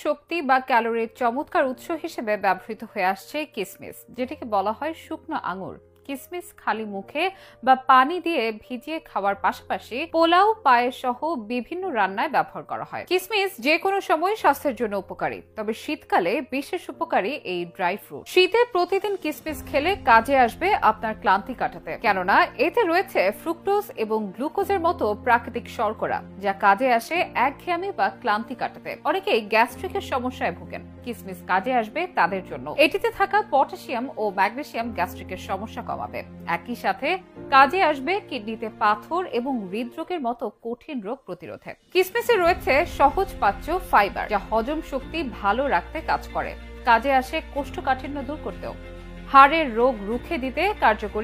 শক্তি বা ক্যালোরির চমৎকার উৎস হিসেবে ব্যবহৃত হয়ে আসছে কিসমিস, যেটিকে বলা হয় শুকনো আঙুর। কিসমিস খালি মুখে বা পানি দিয়ে ভিজিয়ে খাওয়ার পাশাপাশি পোলাও, পায়েস সহ বিভিন্ন রান্নায় ব্যবহার করা হয়। কিসমিস যে কোনো সময় স্বাস্থ্যের জন্য উপকারী, তবে শীতকালে বিশেষ উপকারী এই ড্রাই ফ্রুট। শীতে প্রতিদিন কিসমিস খেলে কাজে আসবে আপনার ক্লান্তি কাটাতে, কেননা এতে রয়েছে ফ্রুক্টোজ এবং গ্লুকোজের মতো প্রাকৃতিক শর্করা, যা কাজে আসে একঘেয়েমি বা ক্লান্তি কাটাতে। অনেকেই গ্যাস্ট্রিকের সমস্যায় ভোগেন, কিসমিস কাজে আসবে তাদের জন্য। এটিতে থাকা পটাশিয়াম ও ম্যাগনেসিয়াম গ্যাস্ট্রিকের সমস্যা কমাবে, একই সাথে কাজে আসবে কিডনিতে পাথর এবং হৃদরোগের মতো কঠিন রোগ প্রতিরোধে। কিসমিসে রয়েছে সহজপাচ্য ফাইবার, যা হজম শক্তি ভালো রাখতে কাজ করে। কাজে আসে কোষ্ঠকাঠিন্য দূর করতেও, হাড়ের রোগ রুখে দিতে কার্যকরী